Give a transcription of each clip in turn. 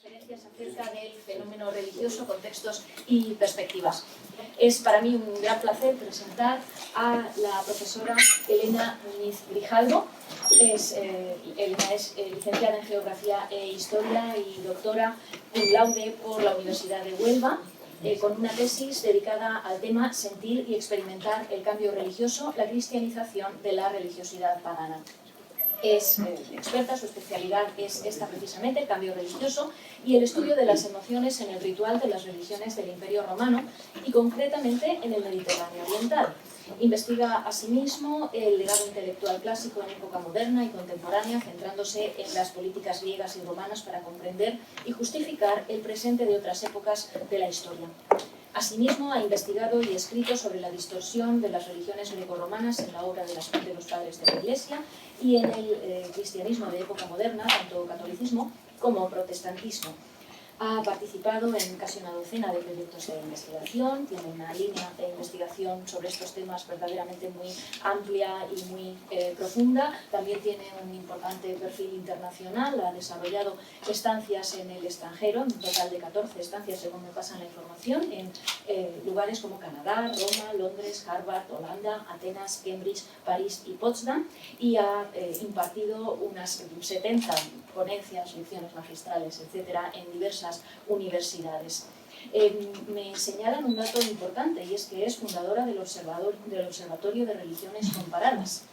conferencias acerca del fenómeno religioso, contextos y perspectivas. Es para mí un gran placer presentar a la profesora Elena Muñiz Grijalbo. Elena es licenciada en Geografía e Historia y doctora cum laude por la Universidad de Huelva, con una tesis dedicada al tema Sentir y experimentar el cambio religioso, la cristianización de la religiosidad pagana. Es experta, su especialidad es esta precisamente, el cambio religioso y el estudio de las emociones en el ritual de las religiones del Imperio Romano y concretamente en el Mediterráneo oriental. Investiga asimismo el legado intelectual clásico en época moderna y contemporánea, centrándose en las políticas griegas y romanas para comprender y justificar el presente de otras épocas de la historia. Asimismo, ha investigado y escrito sobre la distorsión de las religiones grecorromanas en la obra de los padres de la Iglesia y en el cristianismo de época moderna, tanto catolicismo como protestantismo. Ha participado en casi una docena de proyectos de investigación, tiene una línea de investigación sobre estos temas verdaderamente muy amplia y muy profunda. También tiene un importante perfil internacional, ha desarrollado estancias en el extranjero, un total de 14 estancias según me pasan la información, en lugares como Canadá, Roma, Londres, Harvard, Holanda, Atenas, Cambridge, París y Potsdam, y ha impartido unas 70 ponencias, lecciones magistrales, etcétera, en diversas universidades. Me señalan un dato importante y es que es fundadora del Observatorio de Religiones Comparadas.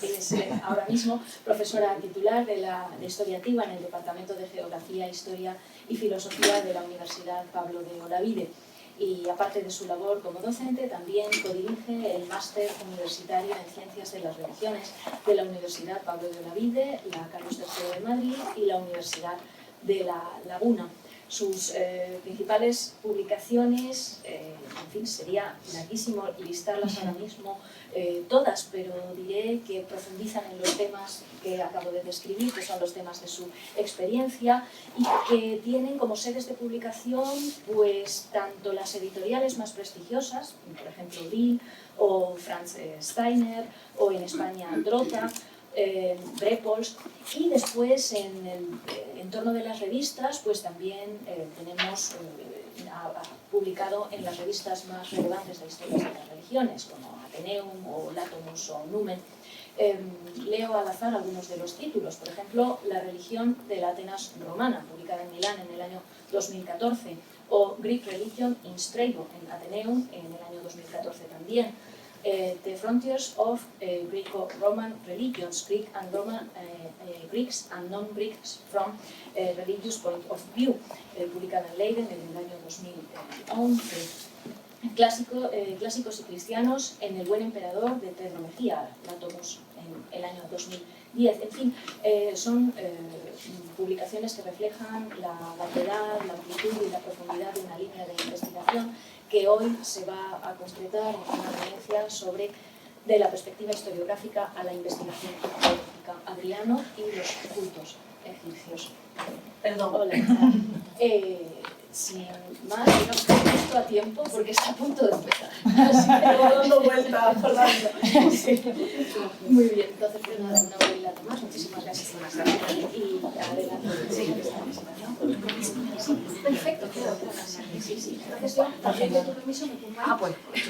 Es ahora mismo profesora titular de Historia Antigua en el Departamento de Geografía, Historia y Filosofía de la Universidad Pablo de Olavide. Y aparte de su labor como docente, también codirige el Máster Universitario en Ciencias de las Religiones de la Universidad Pablo de Olavide, la Carlos III de Madrid y la Universidad de La Laguna. Sus principales publicaciones, en fin, sería larguísimo listarlas ahora mismo todas, pero diré que profundizan en los temas que acabo de describir, que son los temas de su experiencia y que tienen como sedes de publicación pues tanto las editoriales más prestigiosas, por ejemplo Bill o Franz Steiner, o en España Drota, Brepols, y después en el entorno de las revistas pues también tenemos ha publicado en las revistas más relevantes de historias de las religiones como Athenaeum o Latomus o Numen. Leo al azar algunos de los títulos, por ejemplo La religión de la Atenas romana, publicada en Milán en el año 2014, o Greek Religion in Strabo en Athenaeum en el año 2014 también. The Frontiers of Greco-Roman Religions, Greeks and Non-Greeks from a Religious Point of View, publicada en Leiden en el año 2011. Clásicos y cristianos en el buen emperador de Pedro Mejía, Latomus, en el año 2010. En fin, son publicaciones que reflejan la variedad, la amplitud y la profundidad de una línea de investigación que hoy se va a concretar en una ponencia sobre de la perspectiva historiográfica a la investigación arqueológica, Adriano y los cultos egipcios. Perdón. Hola. Sin más, digamos que esto a tiempo porque está a punto de empezar. Así que dando vueltas, sí. Muy bien, entonces pues nada, una breve más. Muchísimas gracias por estar aquí y adelante. Sí, perfecto, claro. Sí. Entonces yo, también de tu permiso, me pongo ahí. Pues.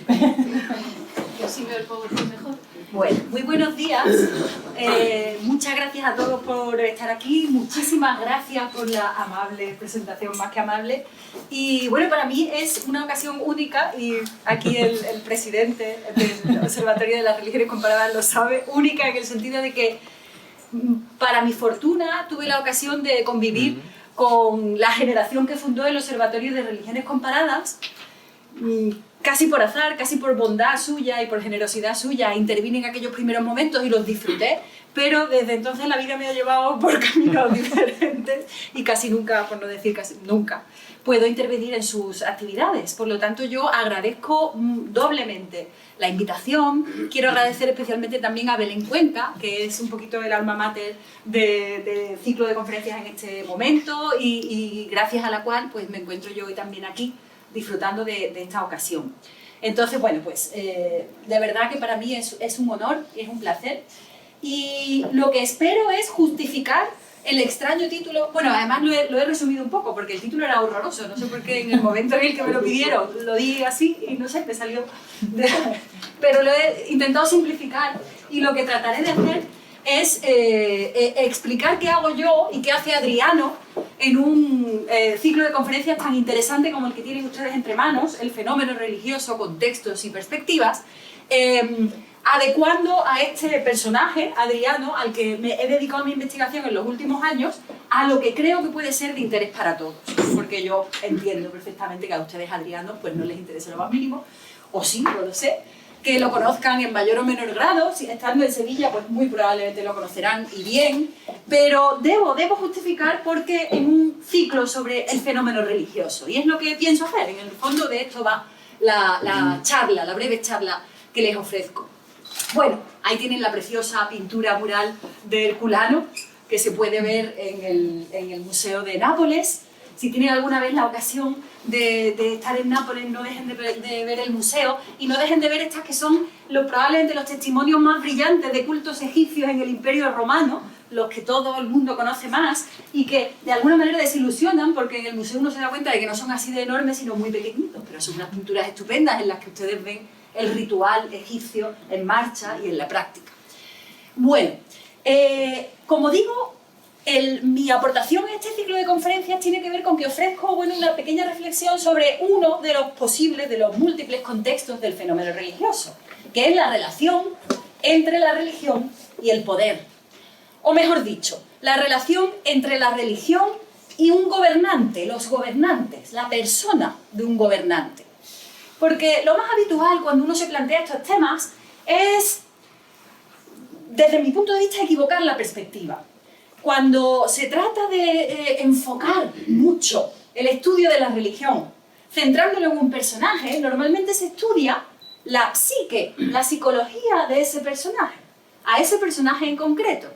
Y así veo el PowerPoint mejor. Bueno, muy buenos días. Muchas gracias a todos por estar aquí. Muchísimas gracias por la amable presentación, más que amable. Y bueno, para mí es una ocasión única, y aquí el presidente del Observatorio de las Religiones Comparadas lo sabe, única en el sentido de que, para mi fortuna, tuve la ocasión de convivir con la generación que fundó el Observatorio de Religiones Comparadas. Casi por azar, casi por bondad suya y por generosidad suya, intervine en aquellos primeros momentos y los disfruté, pero desde entonces la vida me ha llevado por caminos diferentes y casi nunca, por no decir casi nunca, puedo intervenir en sus actividades. Por lo tanto, yo agradezco doblemente la invitación. Quiero agradecer especialmente también a Belén Cuenca, que es un poquito el alma mater del ciclo de conferencias en este momento y gracias a la cual pues, me encuentro yo hoy también aquí, disfrutando de esta ocasión. Entonces, bueno, pues de verdad que para mí es un honor y es un placer. Y lo que espero es justificar el extraño título, bueno, además lo he resumido un poco porque el título era horroroso, no sé por qué en el momento en el que me lo pidieron lo di así y no sé, me salió pero lo he intentado simplificar y lo que trataré de hacer es explicar qué hago yo y qué hace Adriano en un ciclo de conferencias tan interesante como el que tienen ustedes entre manos, el fenómeno religioso, contextos y perspectivas, adecuando a este personaje, Adriano, al que me he dedicado mi investigación en los últimos años, a lo que creo que puede ser de interés para todos, porque yo entiendo perfectamente que a ustedes, Adriano, pues no les interesa lo más mínimo, o sí, no lo sé, que lo conozcan en mayor o menor grado, si estando en Sevilla, pues muy probablemente lo conocerán y bien, pero debo justificar porque en un ciclo sobre el fenómeno religioso, y es lo que pienso hacer, en el fondo de esto va la charla, la breve charla que les ofrezco. Bueno, ahí tienen la preciosa pintura mural de Herculano, que se puede ver en el Museo de Nápoles. Si tienen alguna vez la ocasión de estar en Nápoles, no dejen de ver el museo y no dejen de ver estas que son probablemente los testimonios más brillantes de cultos egipcios en el Imperio Romano, los que todo el mundo conoce más y que de alguna manera desilusionan porque en el museo uno se da cuenta de que no son así de enormes sino muy pequeñitos, pero son unas pinturas estupendas en las que ustedes ven el ritual egipcio en marcha y en la práctica. Bueno, como digo, mi aportación en este ciclo de conferencias tiene que ver con que ofrezco una pequeña reflexión sobre uno de los posibles, de los múltiples contextos del fenómeno religioso, que es la relación entre la religión y el poder. O mejor dicho, la relación entre la religión y un gobernante, los gobernantes, la persona de un gobernante. Porque lo más habitual cuando uno se plantea estos temas es, desde mi punto de vista, equivocar la perspectiva. Cuando se trata de enfocar mucho el estudio de la religión, centrándolo en un personaje, normalmente se estudia la psique, la psicología de ese personaje, a ese personaje en concreto.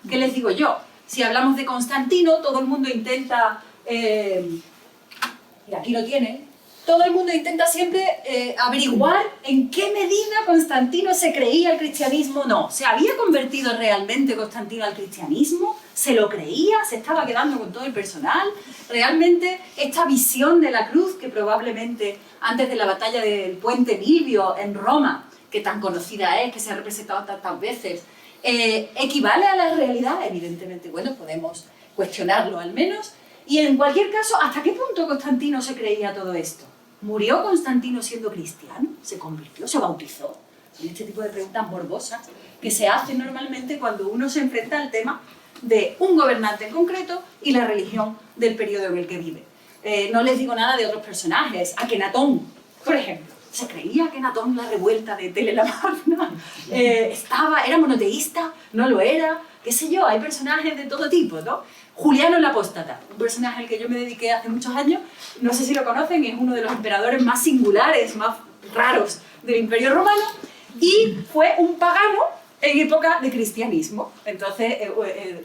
¿Qué les digo yo? Si hablamos de Constantino, todo el mundo intenta, y aquí lo tienen, todo el mundo intenta siempre averiguar en qué medida Constantino se creía el cristianismo o no. ¿Se había convertido realmente Constantino al cristianismo? ¿Se lo creía? ¿Se estaba quedando con todo el personal? ¿Realmente esta visión de la cruz, que probablemente antes de la batalla del puente Milvio en Roma, que tan conocida es, que se ha representado tantas veces, equivale a la realidad? Evidentemente, bueno, podemos cuestionarlo al menos. Y en cualquier caso, ¿hasta qué punto Constantino se creía todo esto? ¿Murió Constantino siendo cristiano? ¿Se convirtió? ¿Se bautizó? Son este tipo de preguntas morbosas que se hacen normalmente cuando uno se enfrenta al tema de un gobernante en concreto y la religión del periodo en el que vive. No les digo nada de otros personajes. Akenatón, por ejemplo. ¿Se creía Akenatón la revuelta de Tele la Magna? ¿Era monoteísta? ¿No lo era? ¿Qué sé yo? Hay personajes de todo tipo, ¿no? Juliano el Apóstata, un personaje al que yo me dediqué hace muchos años, no sé si lo conocen, es uno de los emperadores más singulares, más raros del Imperio Romano, y fue un pagano en época de cristianismo. Entonces,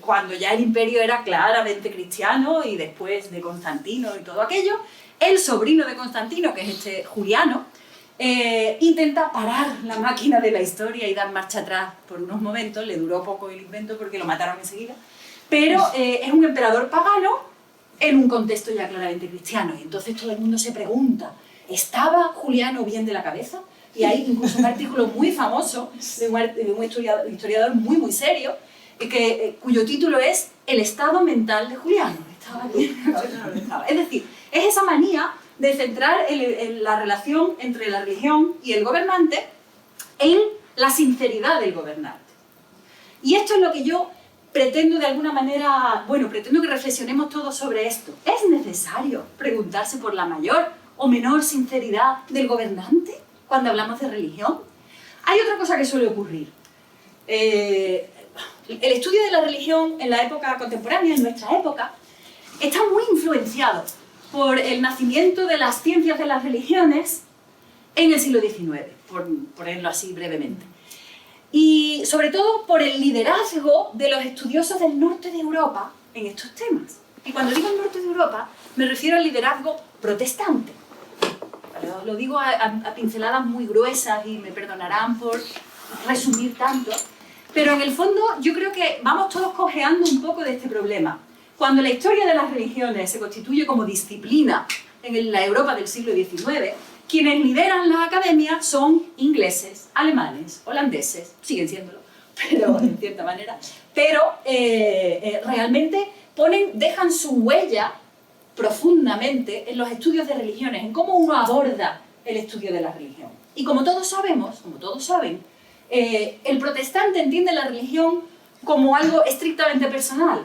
cuando ya el imperio era claramente cristiano y después de Constantino y todo aquello, el sobrino de Constantino, que es este Juliano, intenta parar la máquina de la historia y dar marcha atrás por unos momentos. Le duró poco el invento porque lo mataron enseguida, pero es un emperador pagano en un contexto ya claramente cristiano. Y entonces todo el mundo se pregunta, ¿estaba Juliano bien de la cabeza? Y hay incluso un artículo muy famoso de un historiador muy, muy serio, cuyo título es El estado mental de Juliano. ¿Estaba bien? No estaba. Es decir, es esa manía de centrar la relación entre la religión y el gobernante en la sinceridad del gobernante. Y esto es lo que yo pretendo de alguna manera, pretendo que reflexionemos todos sobre esto. ¿Es necesario preguntarse por la mayor o menor sinceridad del gobernante cuando hablamos de religión? Hay otra cosa que suele ocurrir. El estudio de la religión en la época contemporánea, en nuestra época, está muy influenciado por el nacimiento de las ciencias de las religiones en el siglo XIX, por ponerlo así brevemente. Y sobre todo por el liderazgo de los estudiosos del norte de Europa en estos temas. Y cuando digo el norte de Europa, me refiero al liderazgo protestante. Lo digo a pinceladas muy gruesas y me perdonarán por resumir tanto, Pero en el fondo yo creo que vamos todos cojeando un poco de este problema. Cuando la historia de las religiones se constituye como disciplina en la Europa del siglo XIX, quienes lideran las academias son ingleses, alemanes, holandeses, siguen siéndolo, pero en cierta manera, pero realmente dejan su huella profundamente en los estudios de religiones, en cómo uno aborda el estudio de la religión. Y como todos sabemos, como todos saben, el protestante entiende la religión como algo estrictamente personal,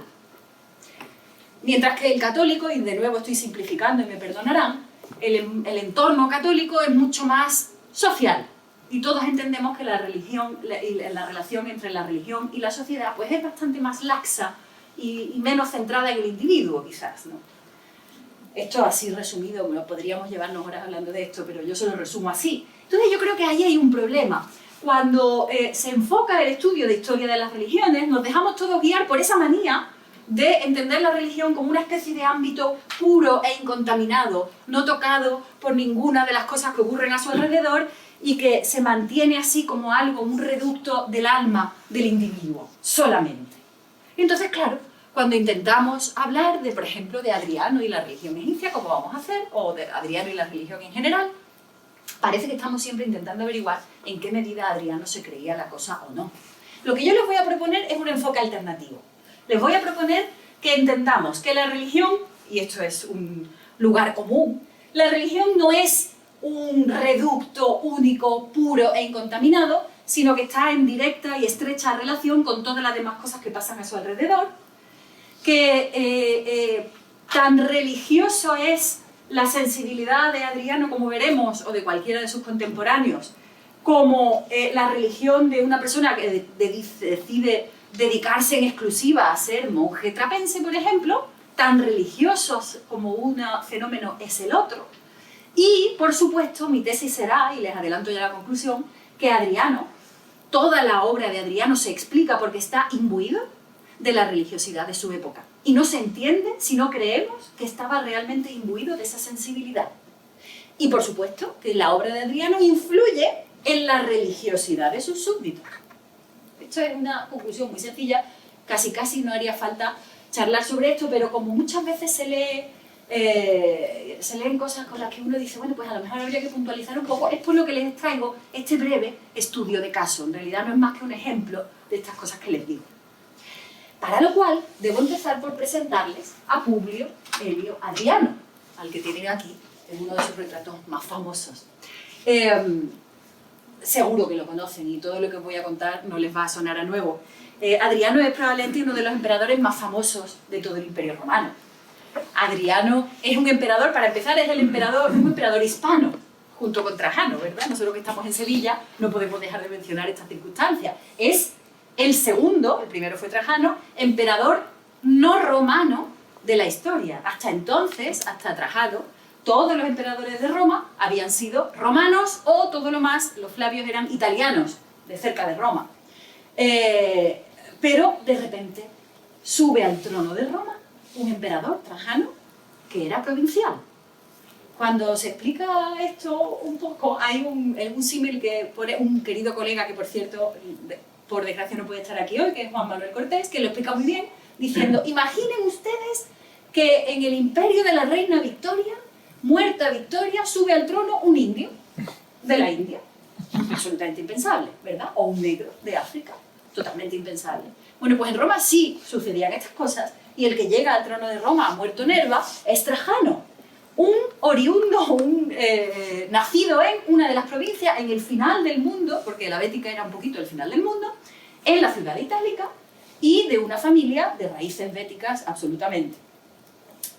mientras que el católico, y de nuevo estoy simplificando y me perdonarán, el entorno católico es mucho más social. Y todos entendemos que la religión, la relación entre la religión y la sociedad, pues es bastante más laxa y menos centrada en el individuo, quizás, ¿no? Esto así resumido, podríamos llevarnos horas hablando de esto, pero yo se lo resumo así. Entonces yo creo que ahí hay un problema. Cuando se enfoca el estudio de historia de las religiones, nos dejamos todos guiar por esa manía de entender la religión como una especie de ámbito puro e incontaminado, no tocado por ninguna de las cosas que ocurren a su alrededor y que se mantiene así como algo, un reducto del alma del individuo, solamente. Y entonces, claro, cuando intentamos hablar de, por ejemplo, de Adriano y la religión egipcia, como vamos a hacer, o de Adriano y la religión en general, parece que estamos siempre intentando averiguar en qué medida Adriano se creía la cosa o no. Lo que yo les voy a proponer es un enfoque alternativo. Les voy a proponer que entendamos que la religión, y esto es un lugar común, la religión no es un reducto único, puro e incontaminado, sino que está en directa y estrecha relación con todas las demás cosas que pasan a su alrededor, que tan religioso es la sensibilidad de Adriano, como veremos, o de cualquiera de sus contemporáneos, como la religión de una persona que decide dedicarse en exclusiva a ser monje trapense, por ejemplo, tan religiosos como un fenómeno es el otro. Y, por supuesto, mi tesis será, y les adelanto ya la conclusión, que Adriano, toda la obra de Adriano se explica porque está imbuido de la religiosidad de su época. Y no se entiende si no creemos que estaba realmente imbuido de esa sensibilidad. Y, por supuesto, que la obra de Adriano influye en la religiosidad de sus súbditos. Esto es una conclusión muy sencilla, casi no haría falta charlar sobre esto, pero como muchas veces se leen cosas con las que uno dice, bueno, pues a lo mejor habría que puntualizar un poco, es por lo que les traigo este breve estudio de caso. En realidad no es más que un ejemplo de estas cosas que les digo. Para lo cual, debo empezar por presentarles a Publio Helio Adriano, al que tienen aquí, en uno de sus retratos más famosos. Seguro que lo conocen y todo lo que os voy a contar no les va a sonar a nuevo. Adriano es probablemente uno de los emperadores más famosos de todo el Imperio Romano. Adriano es un emperador, para empezar, es un emperador hispano, junto con Trajano, ¿verdad? Nosotros que estamos en Sevilla no podemos dejar de mencionar esta circunstancia. Es el segundo, el primero fue Trajano, emperador no romano de la historia. Hasta entonces, hasta Trajano, todos los emperadores de Roma habían sido romanos o todo lo más, los Flavios eran italianos, de cerca de Roma. Pero de repente sube al trono de Roma un emperador, Trajano, que era provincial. Cuando se explica esto un poco, hay un símil que pone un querido colega que, por cierto, por desgracia no puede estar aquí hoy, que es Juan Manuel Cortés, que lo explica muy bien, diciendo, imaginen ustedes que en el imperio de la reina Victoria, muerta Victoria, sube al trono un indio de la India. Absolutamente impensable, ¿verdad? O un negro de África, totalmente impensable. Bueno, pues en Roma sí sucedían estas cosas, y el que llega al trono de Roma, muerto Nerva, es Trajano, un oriundo, nacido en una de las provincias, en el final del mundo, porque la Bética era un poquito el final del mundo, en la ciudad itálica, y de una familia de raíces béticas absolutamente.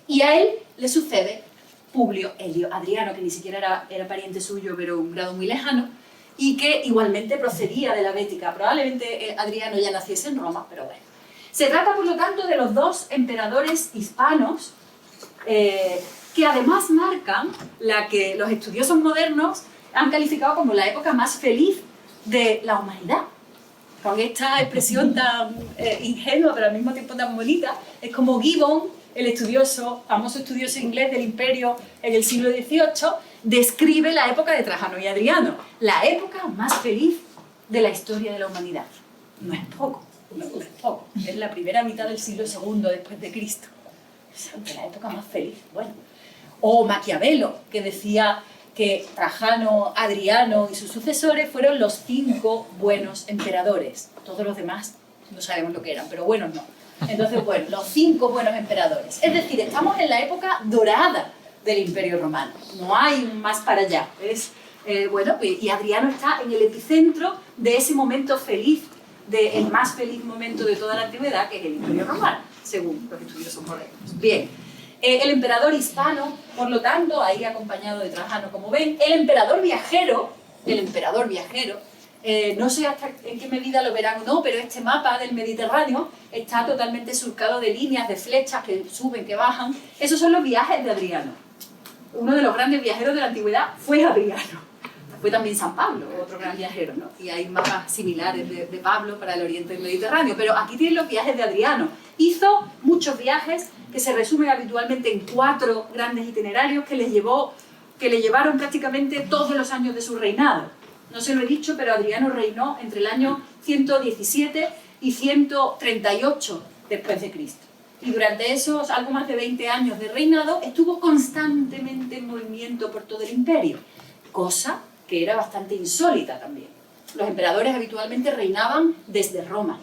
Y a él le sucede Publio Helio Adriano, que ni siquiera era pariente suyo, pero un grado muy lejano, y que igualmente procedía de la Bética. Probablemente Adriano ya naciese en Roma, pero bueno. Se trata, por lo tanto, de los dos emperadores hispanos que además marcan la que los estudiosos modernos han calificado como la época más feliz de la humanidad. Con esta expresión tan ingenua, pero al mismo tiempo tan bonita, es como Gibbon, el estudioso, famoso estudioso inglés del Imperio en el siglo XVIII, describe la época de Trajano y Adriano, la época más feliz de la historia de la humanidad. no es poco, no es poco. Es la primera mitad del siglo II después de Cristo. Es la época más feliz, bueno. O Maquiavelo, que decía que Trajano, Adriano y sus sucesores fueron los 5 buenos emperadores. Todos los demás no sabemos lo que eran, pero buenos no. Entonces, bueno, los 5 buenos emperadores. Es decir, estamos en la época dorada del Imperio Romano. No hay más para allá. Bueno, y Adriano está en el epicentro de ese momento feliz, del más feliz momento de toda la antigüedad, que es el Imperio Romano, según los estudiosos modernos. Bien, el emperador hispano, por lo tanto, ahí acompañado de Trajano, como ven, el emperador viajero, no sé hasta en qué medida lo verán o no, pero este mapa del Mediterráneo está totalmente surcado de líneas, de flechas que suben, que bajan. Esos son los viajes de Adriano. Uno de los grandes viajeros de la antigüedad fue Adriano. Fue también San Pablo, otro gran viajero, ¿no? Y hay mapas similares de Pablo para el oriente del Mediterráneo, pero aquí tienen los viajes de Adriano. Hizo muchos viajes que se resumen habitualmente en 4 grandes itinerarios que le llevaron prácticamente todos los años de su reinado. No se lo he dicho, pero Adriano reinó entre el año 117 y 138 después de Cristo. Y durante esos algo más de 20 años de reinado estuvo constantemente en movimiento por todo el imperio, cosa que era bastante insólita también. Los emperadores habitualmente reinaban desde Roma,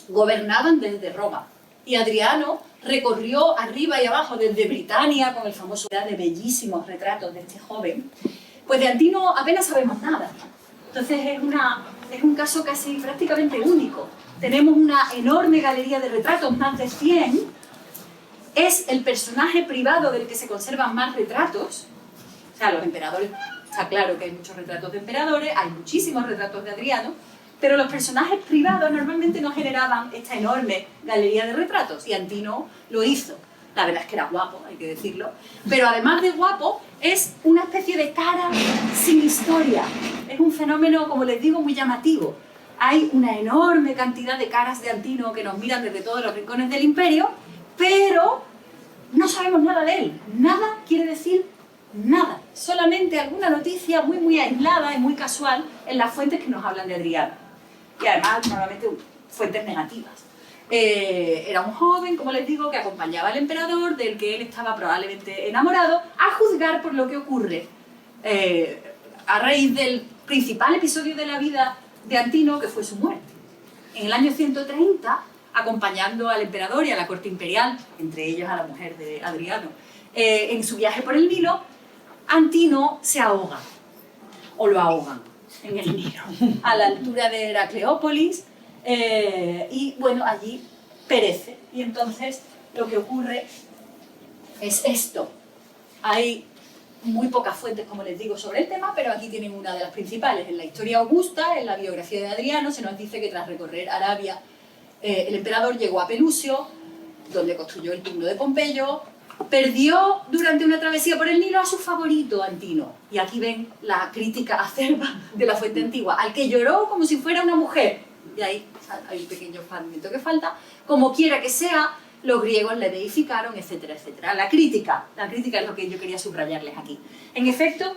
gobernaban desde Roma. Y Adriano recorrió arriba y abajo desde Britania con el famoso de bellísimos retratos de este joven. Pues de Antino apenas sabemos nada. Entonces es un caso casi prácticamente único. Tenemos una enorme galería de retratos, más de 100. Es el personaje privado del que se conservan más retratos. O sea, los emperadores, está claro que hay muchos retratos de emperadores, hay muchísimos retratos de Adriano, pero los personajes privados normalmente no generaban esta enorme galería de retratos, y Antino lo hizo. La verdad es que era guapo, hay que decirlo, pero además de guapo, es una especie de cara sin historia. Es un fenómeno, como les digo, muy llamativo. Hay una enorme cantidad de caras de Antino que nos miran desde todos los rincones del imperio, pero no sabemos nada de él. Nada quiere decir nada. Solamente alguna noticia muy aislada y muy casual en las fuentes que nos hablan de Adriano. Y además, normalmente, fuentes negativas. Era un joven, como les digo, que acompañaba al emperador, del que él estaba probablemente enamorado, a juzgar por lo que ocurre a raíz del principal episodio de la vida de Antino, que fue su muerte. En el año 130, acompañando al emperador y a la corte imperial, entre ellos a la mujer de Adriano, en su viaje por el Nilo, Antino se ahoga, o lo ahogan en el Nilo, a la altura de Heracleópolis, y bueno, allí perece. Y entonces lo que ocurre es esto. Hay muy pocas fuentes, como les digo, sobre el tema, pero aquí tienen una de las principales. En la historia augusta, en la biografía de Adriano, se nos dice que tras recorrer Arabia, el emperador llegó a Pelusio, donde construyó el túmulo de Pompeyo, perdió durante una travesía por el Nilo a su favorito, Antino. Y aquí ven la crítica acerba de la fuente antigua, al que lloró como si fuera una mujer. Y ahí hay un pequeño fragmento que falta. Como quiera que sea, los griegos le deificaron, etcétera, etcétera. La crítica es lo que yo quería subrayarles aquí. En efecto,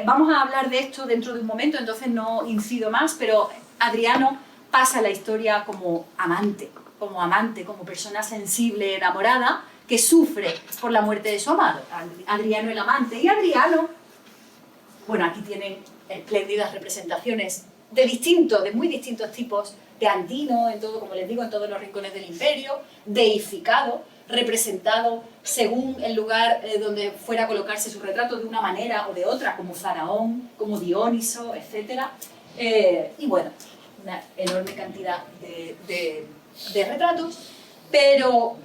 vamos a hablar de esto dentro de un momento, entonces no incido más, pero Adriano pasa la historia como amante, como persona sensible, enamorada, que sufre por la muerte de su amado. Adriano el amante. Y Adriano, bueno, aquí tienen espléndidas representaciones de muy distintos tipos de Antino, en todo, como les digo, en todos los rincones del imperio, deificado, representado según el lugar donde fuera a colocarse su retrato, de una manera o de otra, como Faraón, como Dioniso, etc. Y bueno, una enorme cantidad de retratos, pero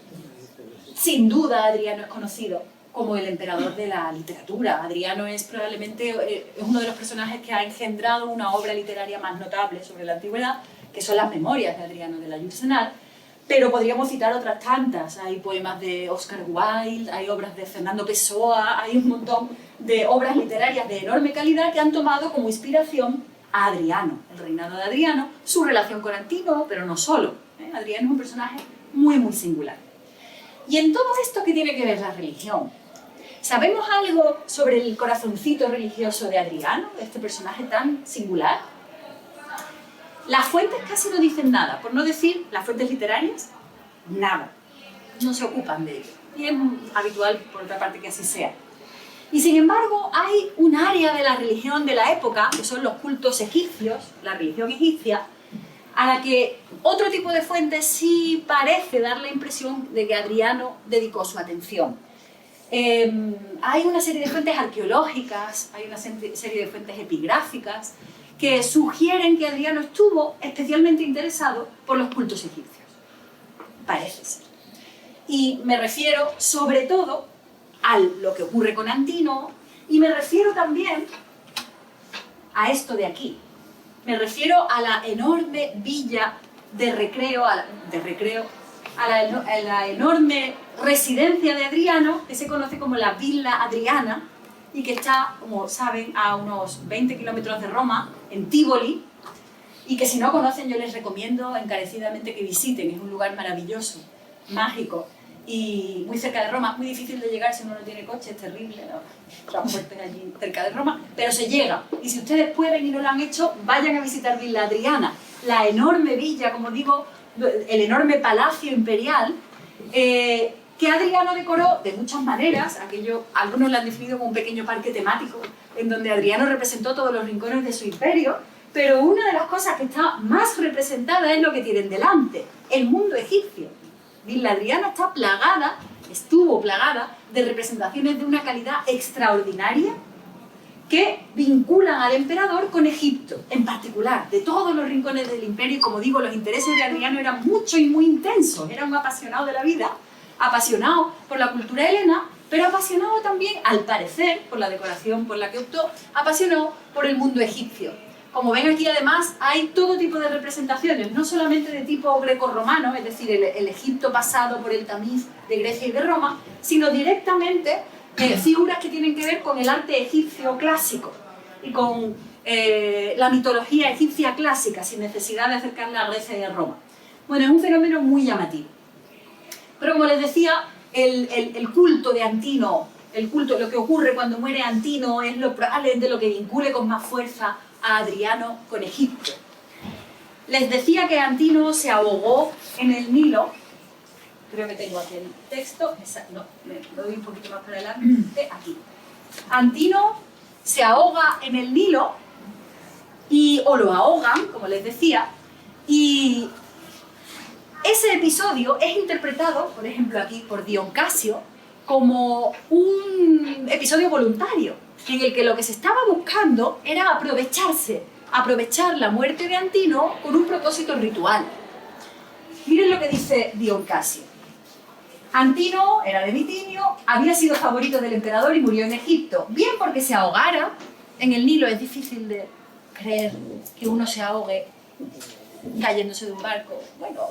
sin duda Adriano es conocido como el emperador de la literatura. Adriano es probablemente uno de los personajes que ha engendrado una obra literaria más notable sobre la antigüedad, que son las memorias de Adriano de la Yourcenar, pero podríamos citar otras tantas. Hay poemas de Oscar Wilde, hay obras de Fernando Pessoa, hay un montón de obras literarias de enorme calidad que han tomado como inspiración a Adriano, el reinado de Adriano, su relación con Antino, pero no solo. Adriano es un personaje muy singular. Y en todo esto, ¿qué tiene que ver la religión? ¿Sabemos algo sobre el corazoncito religioso de Adriano, este personaje tan singular? Las fuentes casi no dicen nada, por no decir las fuentes literarias, nada. No se ocupan de ello. Y es habitual, por otra parte, que así sea. Y sin embargo, hay un área de la religión de la época, que son los cultos egipcios, la religión egipcia, a la que otro tipo de fuentes sí parece dar la impresión de que Adriano dedicó su atención. Hay una serie de fuentes arqueológicas, hay una serie de fuentes epigráficas que sugieren que Adriano estuvo especialmente interesado por los cultos egipcios. Parece ser. Y me refiero sobre todo a lo que ocurre con Antínoo y me refiero también a esto de aquí. Me refiero a la enorme villa de recreo, a la enorme residencia de Adriano, que se conoce como la Villa Adriana, y que está, como saben, a unos 20 kilómetros de Roma, en Tívoli, y que si no conocen yo les recomiendo encarecidamente que visiten. Es un lugar maravilloso, mágico, y muy cerca de Roma, muy difícil de llegar si uno no tiene coche, es terrible, ¿no? Transporten allí cerca de Roma, pero se llega. Y si ustedes pueden y no lo han hecho, vayan a visitar Villa Adriana, la enorme villa, como digo, el enorme palacio imperial, que Adriano decoró de muchas maneras. Algunos lo han definido como un pequeño parque temático, en donde Adriano representó todos los rincones de su imperio, pero una de las cosas que está más representada es lo que tienen delante, el mundo egipcio. Villa Adriana estuvo plagada de representaciones de una calidad extraordinaria que vinculan al emperador con Egipto, en particular, de todos los rincones del imperio. Y como digo, los intereses de Adriano eran mucho y muy intensos. Era un apasionado de la vida, apasionado por la cultura helena, pero apasionado también, al parecer, por la decoración por la que optó, apasionado por el mundo egipcio. Como ven aquí, además, hay todo tipo de representaciones, no solamente de tipo grecorromano, es decir, el Egipto pasado por el tamiz de Grecia y de Roma, sino directamente figuras que tienen que ver con el arte egipcio clásico y con la mitología egipcia clásica, sin necesidad de acercarla a Grecia y a Roma. Bueno, es un fenómeno muy llamativo. Pero como les decía, el culto de Antínoo, lo que ocurre cuando muere Antínoo, es probablemente lo que vincule con más fuerza a Adriano con Egipto. Les decía que Antínoo se ahogó en el Nilo. Creo que tengo aquí el texto. No, lo doy un poquito más para adelante. Aquí. Antínoo se ahoga en el Nilo, o lo ahogan, como les decía, y ese episodio es interpretado, por ejemplo aquí por Dion Casio, como un episodio voluntario, en el que lo que se estaba buscando era aprovechar la muerte de Antínoo con un propósito ritual. Miren lo que dice Dion Casio. Antínoo era de Bitinio, había sido favorito del emperador y murió en Egipto. Bien porque se ahogara en el Nilo. Es difícil de creer que uno se ahogue cayéndose de un barco. Bueno,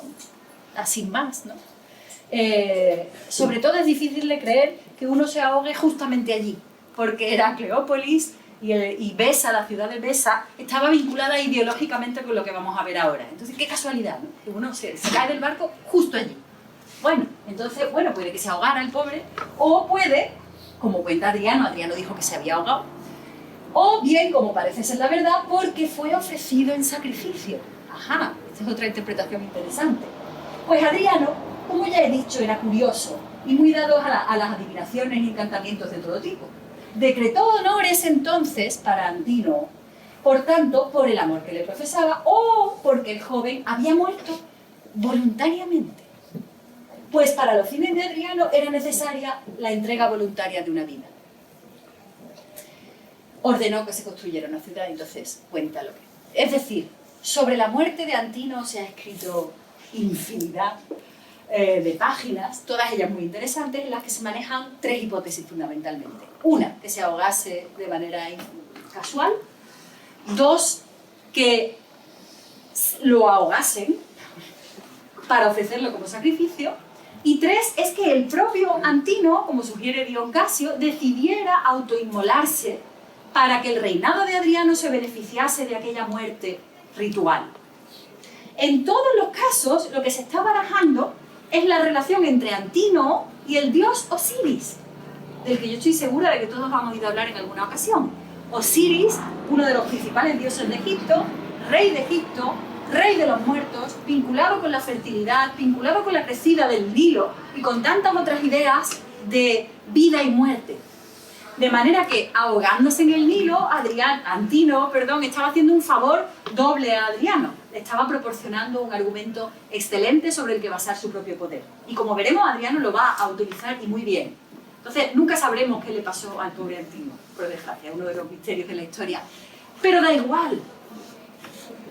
así más, ¿no? Sobre todo es difícil de creer que uno se ahogue justamente allí, porque Heracleópolis y Besa, la ciudad de Besa, estaba vinculada ideológicamente con lo que vamos a ver ahora. Entonces, qué casualidad, ¿no? Que uno se cae del barco justo allí. Bueno, entonces, puede que se ahogara el pobre, o puede, como cuenta Adriano dijo que se había ahogado, o bien, como parece ser la verdad, porque fue ofrecido en sacrificio. Ajá, esta es otra interpretación interesante. Pues Adriano, como ya he dicho, era curioso y muy dado a las adivinaciones y encantamientos de todo tipo. Decretó honores entonces para Antínoo, por tanto, por el amor que le profesaba o porque el joven había muerto voluntariamente. Pues para los fines de Adriano era necesaria la entrega voluntaria de una vida. Ordenó que se construyera una ciudad, entonces cuenta lo que... Es decir, sobre la muerte de Antínoo se ha escrito infinidad de páginas, todas ellas muy interesantes, en las que se manejan tres hipótesis fundamentalmente. Una, que se ahogase de manera casual. Dos, que lo ahogasen para ofrecerlo como sacrificio. Y tres, es que el propio Antínoo, como sugiere Dion Casio, decidiera autoinmolarse para que el reinado de Adriano se beneficiase de aquella muerte ritual. En todos los casos, lo que se está barajando es la relación entre Antínoo y el dios Osiris, del que yo estoy segura de que todos han oído hablar en alguna ocasión. Osiris, uno de los principales dioses de Egipto, rey de Egipto, rey de los muertos, vinculado con la fertilidad, vinculado con la crecida del Nilo y con tantas otras ideas de vida y muerte. De manera que, ahogándose en el Nilo, Antino estaba haciendo un favor doble a Adriano. Le estaba proporcionando un argumento excelente sobre el que basar su propio poder. Y como veremos, Adriano lo va a utilizar y muy bien. Entonces, nunca sabremos qué le pasó al pobre Antino, por desgracia, uno de los misterios de la historia. Pero da igual.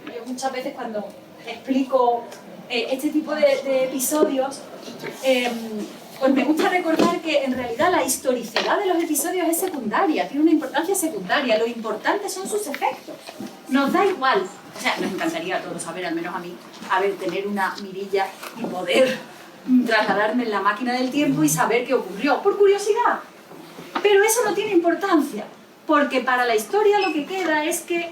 Yo muchas veces cuando explico este tipo de episodios, pues me gusta recordar que en realidad la historicidad de los episodios es secundaria, tiene una importancia secundaria. Lo importante son sus efectos. Nos da igual. O sea, nos encantaría a todos saber, al menos a mí, tener una mirilla y poder trasladarme en la máquina del tiempo y saber qué ocurrió, por curiosidad. Pero eso no tiene importancia, porque para la historia lo que queda es que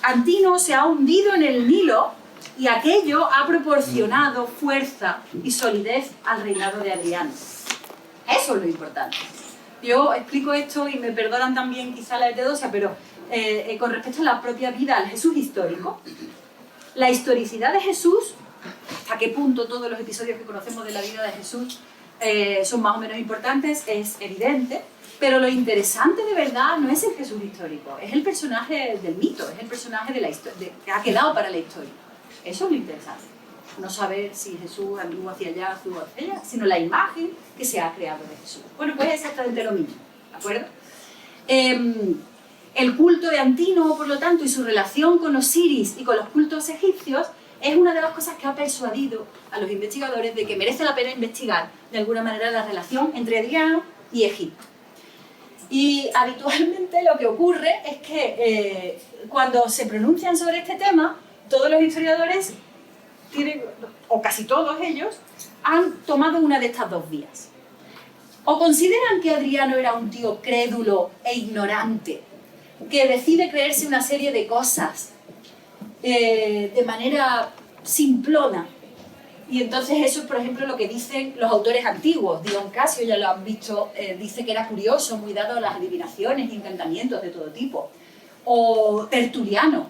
Antino se ha hundido en el Nilo y aquello ha proporcionado fuerza y solidez al reinado de Adriano. Eso es lo importante. Yo explico esto y me perdonan también quizá la heterodoxia, pero con respecto a la propia vida, al Jesús histórico, la historicidad de Jesús, hasta qué punto todos los episodios que conocemos de la vida de Jesús son más o menos importantes, es evidente, pero lo interesante de verdad no es el Jesús histórico, es el personaje del mito, es el personaje de la que ha quedado para la historia. Eso es lo interesante. No saber si Jesús anduvo hacia allá, anduvo hacia allá, sino la imagen que se ha creado de Jesús. Bueno, pues es exactamente lo mismo, ¿de acuerdo? El culto de Antino, por lo tanto, y su relación con Osiris y con los cultos egipcios es una de las cosas que ha persuadido a los investigadores de que merece la pena investigar, de alguna manera, la relación entre Adriano y Egipto. Y habitualmente lo que ocurre es que cuando se pronuncian sobre este tema, todos los historiadores o casi todos ellos, han tomado una de estas dos vías. O consideran que Adriano era un tío crédulo e ignorante, que decide creerse una serie de cosas de manera simplona. Y entonces eso es, por ejemplo, lo que dicen los autores antiguos. Dion Casio, ya lo han visto, dice que era curioso, muy dado a las adivinaciones y encantamientos de todo tipo. O Tertuliano,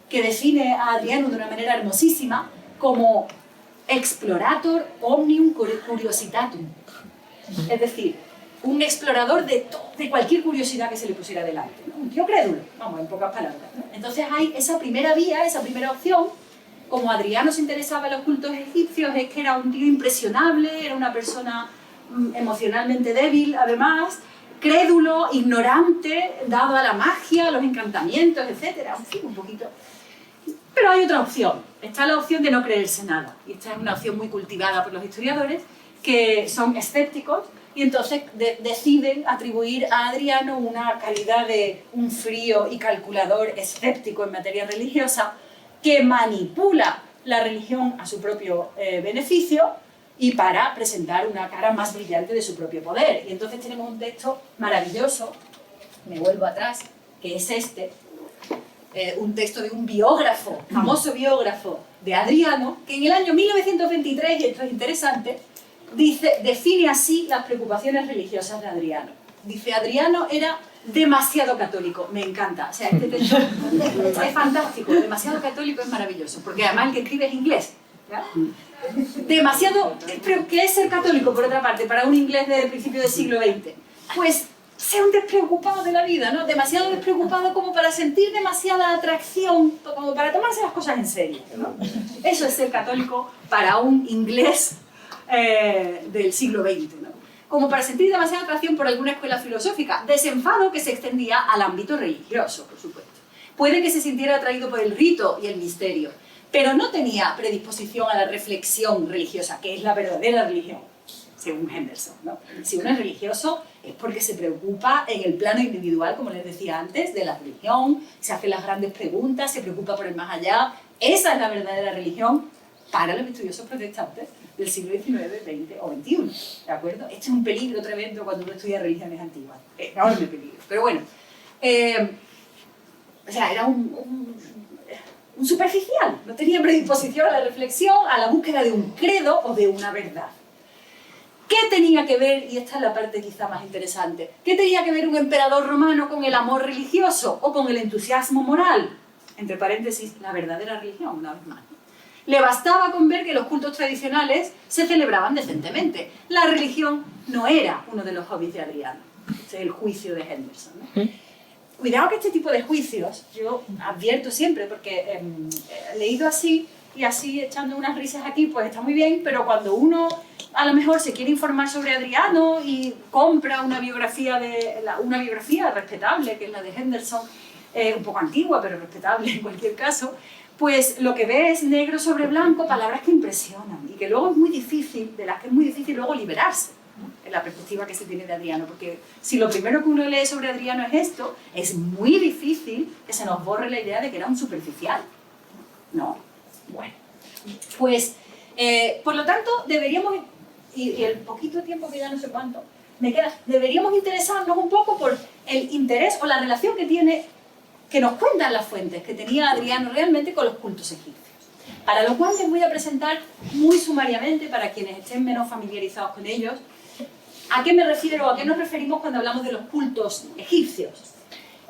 que define a Adriano de una manera hermosísima como explorator omnium curiositatum. Es decir, un explorador de cualquier curiosidad que se le pusiera delante, ¿no? Un tío crédulo, vamos, en pocas palabras, ¿no? Entonces hay esa primera vía, esa primera opción. Como Adriano se interesaba en los cultos egipcios, es que era un tío impresionable, era una persona emocionalmente débil, además, crédulo, ignorante, dado a la magia, a los encantamientos, etc. En fin, un poquito. Pero hay otra opción. Está la opción de no creerse nada. Y esta es una opción muy cultivada por los historiadores, que son escépticos, y entonces deciden atribuir a Adriano una calidad de un frío y calculador escéptico en materia religiosa, que manipula la religión a su propio beneficio y para presentar una cara más brillante de su propio poder. Y entonces tenemos un texto maravilloso, me vuelvo atrás, que es este, un texto de un biógrafo, famoso biógrafo de Adriano, que en el año 1923, y esto es interesante, define así las preocupaciones religiosas de Adriano. Dice, Adriano era demasiado católico, me encanta, o sea, este texto es fantástico, demasiado católico es maravilloso, porque además el que escribe es inglés, ¿ya? Demasiado, pero ¿qué es ser católico, por otra parte, para un inglés del principio del siglo XX? Pues ser un despreocupado de la vida, ¿no? Demasiado despreocupado como para sentir demasiada atracción, como para tomarse las cosas en serio, ¿no? Eso es ser católico para un inglés del siglo XX, ¿no? Como para sentir demasiada atracción por alguna escuela filosófica, desenfado que se extendía al ámbito religioso, por supuesto. Puede que se sintiera atraído por el rito y el misterio, pero no tenía predisposición a la reflexión religiosa, que es la verdadera religión, según Henderson, ¿no? Si uno es religioso es porque se preocupa en el plano individual, como les decía antes, de la religión, se hace las grandes preguntas, se preocupa por el más allá. Esa es la verdadera religión para los estudiosos protestantes del siglo XIX, XX o XXI, ¿de acuerdo? Este es un peligro tremendo cuando uno estudia religiones antiguas, enorme peligro. Pero bueno, o sea, era un superficial, no tenía predisposición a la reflexión, a la búsqueda de un credo o de una verdad. ¿Qué tenía que ver, y esta es la parte quizá más interesante, qué tenía que ver un emperador romano con el amor religioso o con el entusiasmo moral? Entre paréntesis, la verdadera religión, una vez más. Le bastaba con ver que los cultos tradicionales se celebraban decentemente. La religión no era uno de los hobbies de Adriano. Ese es el juicio de Henderson, ¿no? Cuidado que este tipo de juicios, yo advierto siempre, porque he leído así y así echando unas risas aquí, pues está muy bien, pero cuando uno a lo mejor se quiere informar sobre Adriano y compra una biografía respetable, que es la de Henderson, un poco antigua, pero respetable en cualquier caso, pues lo que ve es negro sobre blanco, palabras que impresionan y que luego es muy difícil, de las que es muy difícil luego liberarse, ¿no? En la perspectiva que se tiene de Adriano, porque si lo primero que uno lee sobre Adriano es esto, es muy difícil que se nos borre la idea de que era un superficial. No, bueno, pues por lo tanto deberíamos, y el poquito tiempo que ya no sé cuánto me queda, deberíamos interesarnos un poco por el interés o la relación que nos cuentan las fuentes que tenía Adriano realmente con los cultos egipcios. Para lo cual les voy a presentar muy sumariamente, para quienes estén menos familiarizados con ellos, a qué me refiero o a qué nos referimos cuando hablamos de los cultos egipcios.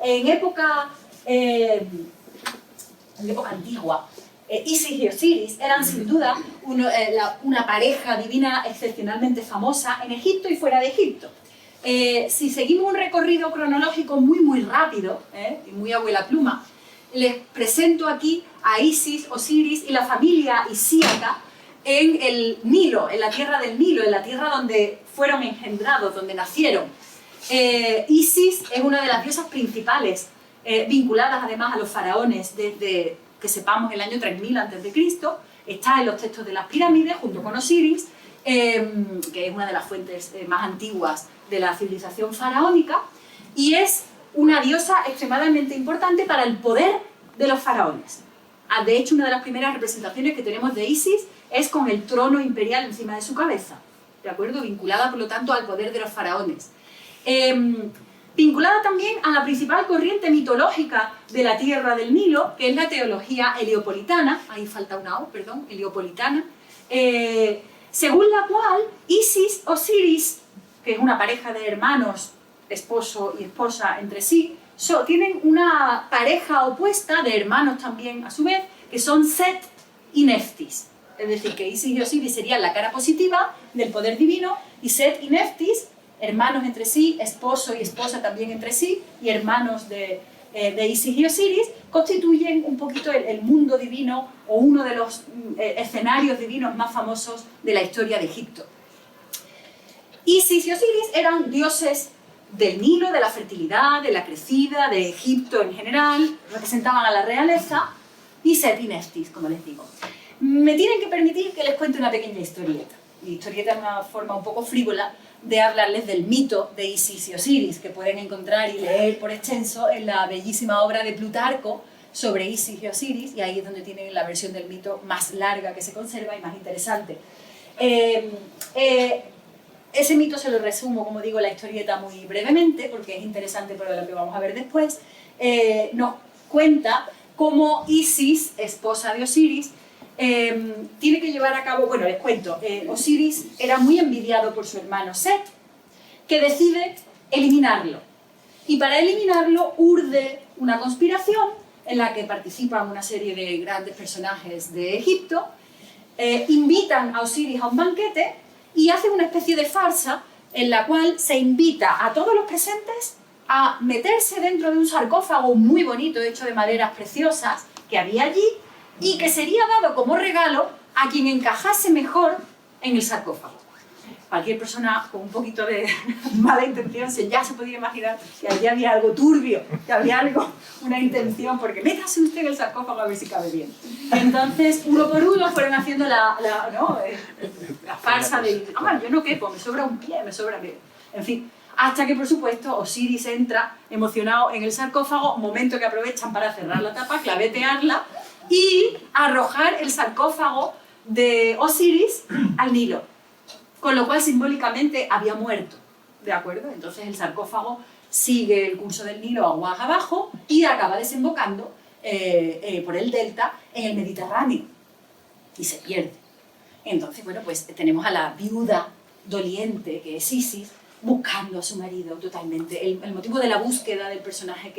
En época antigua, Isis y Osiris eran sin duda una pareja divina excepcionalmente famosa en Egipto y fuera de Egipto. Si seguimos un recorrido cronológico muy rápido, y muy abuela pluma, les presento aquí a Isis, Osiris y la familia isíaca en el Nilo, en la tierra del Nilo, en la tierra donde fueron engendrados, donde nacieron. Isis es una de las diosas principales, vinculadas además a los faraones desde que sepamos el año 3000 a.C., está en los textos de las pirámides junto con Osiris, que es una de las fuentes más antiguas de la civilización faraónica, y es una diosa extremadamente importante para el poder de los faraones. De hecho, una de las primeras representaciones que tenemos de Isis es con el trono imperial encima de su cabeza, ¿de acuerdo? Vinculada, por lo tanto, al poder de los faraones. Vinculada también a la principal corriente mitológica de la tierra del Nilo, que es la teología heliopolitana, ahí falta una O, perdón, heliopolitana, según la cual Isis, Osiris, que es una pareja de hermanos, esposo y esposa entre sí, tienen una pareja opuesta de hermanos también a su vez, que son Set y Neftis. Es decir, que Isis y Osiris serían la cara positiva del poder divino, y Set y Neftis, hermanos entre sí, esposo y esposa también entre sí, y hermanos de Isis y Osiris, constituyen un poquito el mundo divino o uno de los escenarios divinos más famosos de la historia de Egipto. Isis y Osiris eran dioses del Nilo, de la fertilidad, de la crecida, de Egipto en general, representaban a la realeza, y Set y Neftis, como les digo. Me tienen que permitir que les cuente una pequeña historieta. Mi historieta es una forma un poco frívola de hablarles del mito de Isis y Osiris, que pueden encontrar y leer por extenso en la bellísima obra de Plutarco sobre Isis y Osiris, y ahí es donde tienen la versión del mito más larga que se conserva y más interesante. Ese mito se lo resumo, como digo, la historieta muy brevemente, porque es interesante para lo que vamos a ver después. Nos cuenta cómo Isis, esposa de Osiris, tiene que llevar a cabo, bueno, les cuento, Osiris era muy envidiado por su hermano Set, que decide eliminarlo. Y para eliminarlo urde una conspiración en la que participan una serie de grandes personajes de Egipto, invitan a Osiris a un banquete y hacen una especie de farsa en la cual se invita a todos los presentes a meterse dentro de un sarcófago muy bonito, hecho de maderas preciosas, que había allí, y que sería dado como regalo a quien encajase mejor en el sarcófago. Cualquier persona con un poquito de mala intención ya se podía imaginar que allí había algo turbio, que había una intención, porque métase usted en el sarcófago a ver si cabe bien. Entonces, uno por uno fueron haciendo la farsa de, yo no quepo, me sobra un pie, me sobra... En fin, hasta que, por supuesto, Osiris entra emocionado en el sarcófago, momento que aprovechan para cerrar la tapa, clavetearla y arrojar el sarcófago de Osiris al Nilo, con lo cual simbólicamente había muerto, ¿de acuerdo? Entonces el sarcófago sigue el curso del Nilo aguas abajo y acaba desembocando por el delta en el Mediterráneo y se pierde. Entonces, bueno, pues tenemos a la viuda doliente que es Isis buscando a su marido totalmente. El motivo de la búsqueda del personaje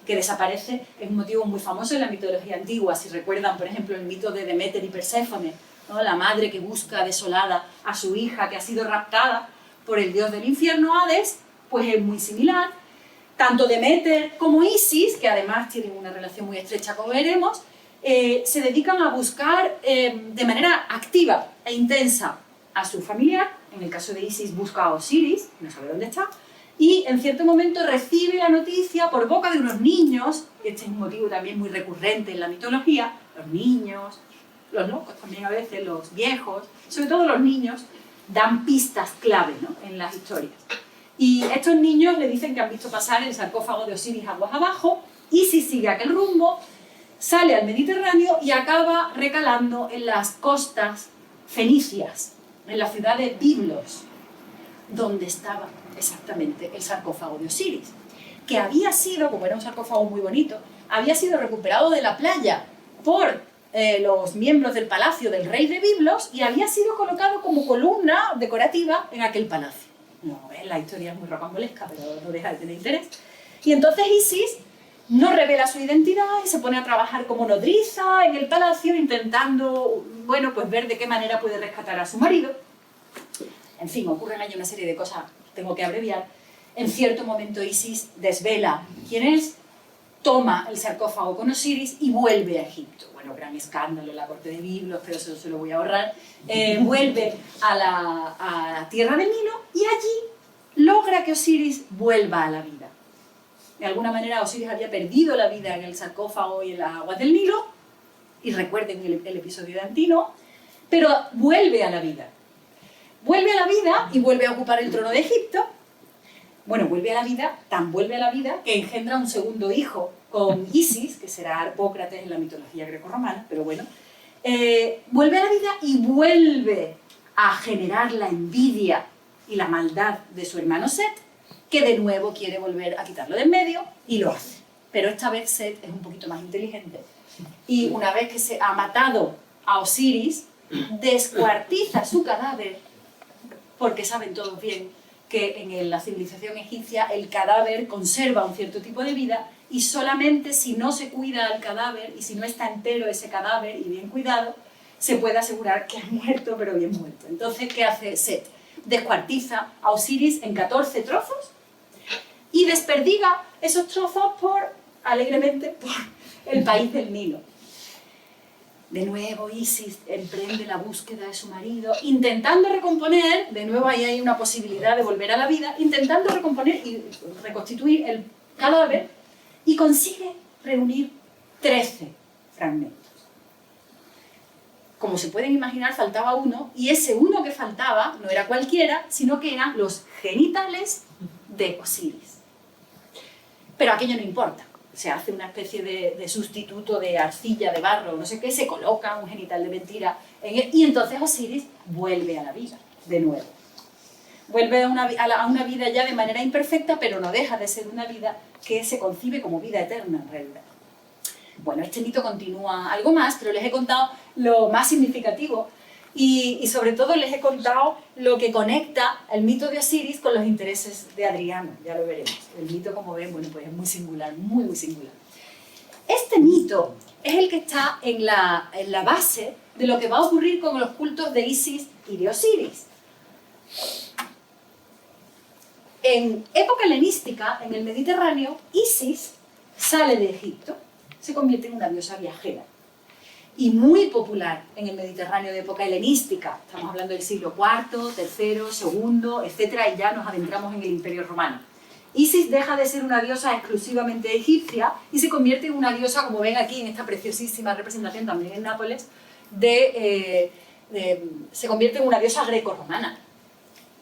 que desaparece, es un motivo muy famoso en la mitología antigua. Si recuerdan, por ejemplo, el mito de Deméter y Perséfone, ¿no? La madre que busca desolada a su hija que ha sido raptada por el dios del infierno, Hades, pues es muy similar. Tanto Deméter como Isis, que además tienen una relación muy estrecha, como veremos, se dedican a buscar de manera activa e intensa a su familiar. En el caso de Isis busca a Osiris, no sabe dónde está, y en cierto momento recibe la noticia por boca de unos niños, y este es un motivo también muy recurrente en la mitología, los niños, los locos también a veces, los viejos, sobre todo los niños, dan pistas clave, ¿no?, en las historias. Y estos niños le dicen que han visto pasar el sarcófago de Osiris aguas abajo, Isis sigue aquel rumbo, sale al Mediterráneo y acaba recalando en las costas fenicias, en la ciudad de Biblos, donde estaba exactamente el sarcófago de Osiris, que había sido, como era un sarcófago muy bonito, había sido recuperado de la playa por los miembros del palacio del rey de Biblos y había sido colocado como columna decorativa en aquel palacio. No, la historia es muy rocambolesca, pero no deja de tener interés. Y entonces Isis no revela su identidad y se pone a trabajar como nodriza en el palacio, intentando, bueno, pues ver de qué manera puede rescatar a su marido. En fin, ocurren ahí una serie de cosas, tengo que abreviar. En cierto momento Isis desvela quién es, toma el sarcófago con Osiris y vuelve a Egipto. Bueno, gran escándalo en la corte de Biblos, pero eso se lo voy a ahorrar. Vuelve a la tierra del Nilo y allí logra que Osiris vuelva a la vida. De alguna manera Osiris había perdido la vida en el sarcófago y en las aguas del Nilo, y recuerden el episodio de Antino, pero vuelve a la vida. Vuelve a la vida y vuelve a ocupar el trono de Egipto. Bueno, vuelve a la vida, tan vuelve a la vida que engendra un segundo hijo con Isis, que será Harpócrates en la mitología grecorromana, pero bueno. Vuelve a la vida y vuelve a generar la envidia y la maldad de su hermano Set, que de nuevo quiere volver a quitarlo de en medio y lo hace. Pero esta vez Set es un poquito más inteligente y una vez que se ha matado a Osiris, descuartiza su cadáver, porque saben todos bien que en la civilización egipcia el cadáver conserva un cierto tipo de vida y solamente si no se cuida al cadáver y si no está entero ese cadáver y bien cuidado, se puede asegurar que ha muerto, pero bien muerto. Entonces, ¿qué hace Set? Descuartiza a Osiris en 14 trozos y desperdiga esos trozos alegremente por el país del Nilo. De nuevo Isis emprende la búsqueda de su marido, intentando recomponer, de nuevo ahí hay una posibilidad de volver a la vida, intentando recomponer y reconstituir el cadáver, y consigue reunir 13 fragmentos. Como se pueden imaginar, faltaba uno, y ese uno que faltaba no era cualquiera, sino que eran los genitales de Osiris. Pero aquello no importa. Se hace una especie de sustituto de arcilla, de barro, no sé qué, se coloca un genital de mentira en él, y entonces Osiris vuelve a la vida, de nuevo. Vuelve a una vida ya de manera imperfecta, pero no deja de ser una vida que se concibe como vida eterna en realidad. Bueno, este mito continúa algo más, pero les he contado lo más significativo y sobre todo les he contado lo que conecta el mito de Osiris con los intereses de Adriano, ya lo veremos. El mito, como ven, bueno, pues es muy singular, muy, muy singular. Este mito es el que está en la base de lo que va a ocurrir con los cultos de Isis y de Osiris. En época helenística, en el Mediterráneo, Isis sale de Egipto, se convierte en una diosa viajera y muy popular en el Mediterráneo de época helenística. Estamos hablando del siglo IV, III, II, etc. y ya nos adentramos en el Imperio Romano. Isis deja de ser una diosa exclusivamente egipcia y se convierte en una diosa, como ven aquí en esta preciosísima representación también en Nápoles, se convierte en una diosa grecorromana.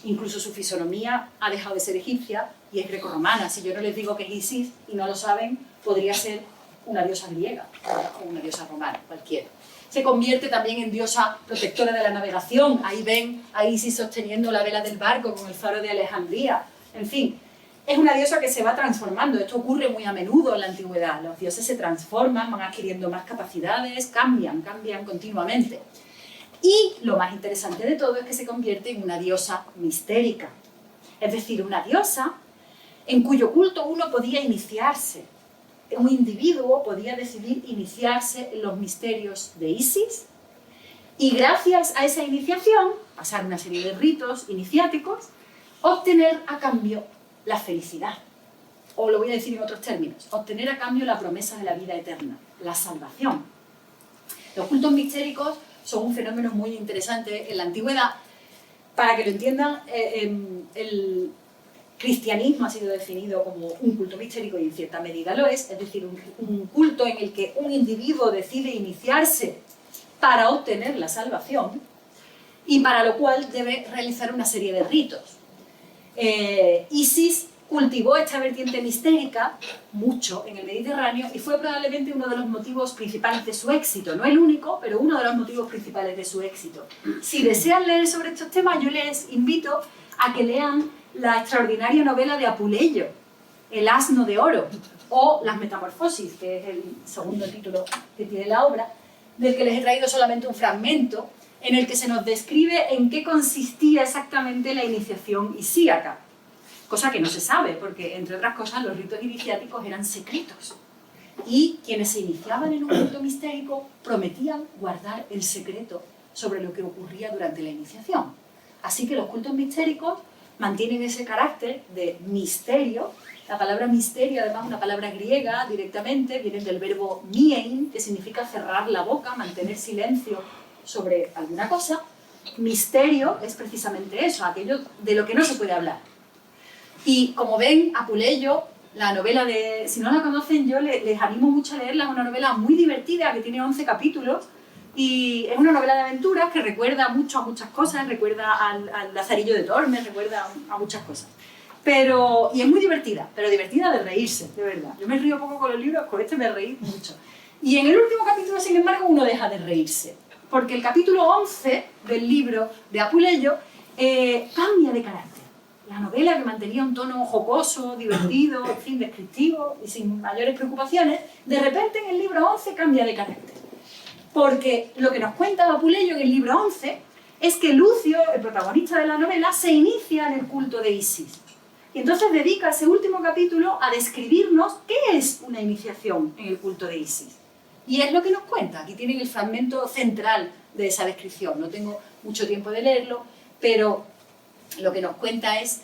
Incluso su fisonomía ha dejado de ser egipcia y es grecorromana. Si yo no les digo que es Isis y no lo saben, podría ser una diosa griega o una diosa romana, cualquiera. Se convierte también en diosa protectora de la navegación. Ahí ven a Isis sosteniendo la vela del barco con el faro de Alejandría. En fin, es una diosa que se va transformando. Esto ocurre muy a menudo en la antigüedad. Los dioses se transforman, van adquiriendo más capacidades, cambian continuamente. Y lo más interesante de todo es que se convierte en una diosa mistérica. Es decir, una diosa en cuyo culto uno podía iniciarse. un individuo podía decidir iniciarse en los misterios de Isis y gracias a esa iniciación, pasar una serie de ritos iniciáticos, obtener a cambio la felicidad. O lo voy a decir en otros términos, obtener a cambio la promesa de la vida eterna, la salvación. Los cultos mistéricos son un fenómeno muy interesante en la antigüedad. Para que lo entiendan, el cristianismo ha sido definido como un culto mistérico y en cierta medida lo es decir, un culto en el que un individuo decide iniciarse para obtener la salvación y para lo cual debe realizar una serie de ritos. Isis cultivó esta vertiente mistérica mucho en el Mediterráneo y fue probablemente uno de los motivos principales de su éxito. No el único, pero uno de los motivos principales de su éxito. Si desean leer sobre estos temas, yo les invito a que lean la extraordinaria novela de Apuleyo, El asno de oro, o Las Metamorfosis, que es el segundo título que tiene la obra, del que les he traído solamente un fragmento, en el que se nos describe en qué consistía exactamente la iniciación isíaca. Cosa que no se sabe, porque, entre otras cosas, los ritos iniciáticos eran secretos. Y quienes se iniciaban en un culto mistérico prometían guardar el secreto sobre lo que ocurría durante la iniciación. Así que los cultos mistéricos mantienen ese carácter de misterio. La palabra misterio, además, es una palabra griega directamente, viene del verbo miein, que significa cerrar la boca, mantener silencio sobre alguna cosa. Misterio es precisamente eso, aquello de lo que no se puede hablar. Y como ven, Apuleyo, la novela de... Si no la conocen, yo les animo mucho a leerla. Es una novela muy divertida que tiene 11 capítulos y es una novela de aventuras que recuerda mucho a muchas cosas, recuerda al Lazarillo de Tormes, recuerda a muchas cosas. Y es muy divertida, pero divertida de reírse, de verdad. Yo me río poco con los libros, con este me reí mucho. Y en el último capítulo, sin embargo, uno deja de reírse, porque el capítulo 11 del libro de Apuleyo cambia de carácter. La novela, que mantenía un tono jocoso, divertido, en fin, descriptivo y sin mayores preocupaciones, de repente en el libro 11 cambia de carácter. Porque lo que nos cuenta Apuleyo en el libro 11 es que Lucio, el protagonista de la novela, se inicia en el culto de Isis. Y entonces dedica ese último capítulo a describirnos qué es una iniciación en el culto de Isis. Y es lo que nos cuenta. Aquí tienen el fragmento central de esa descripción. No tengo mucho tiempo de leerlo, pero lo que nos cuenta es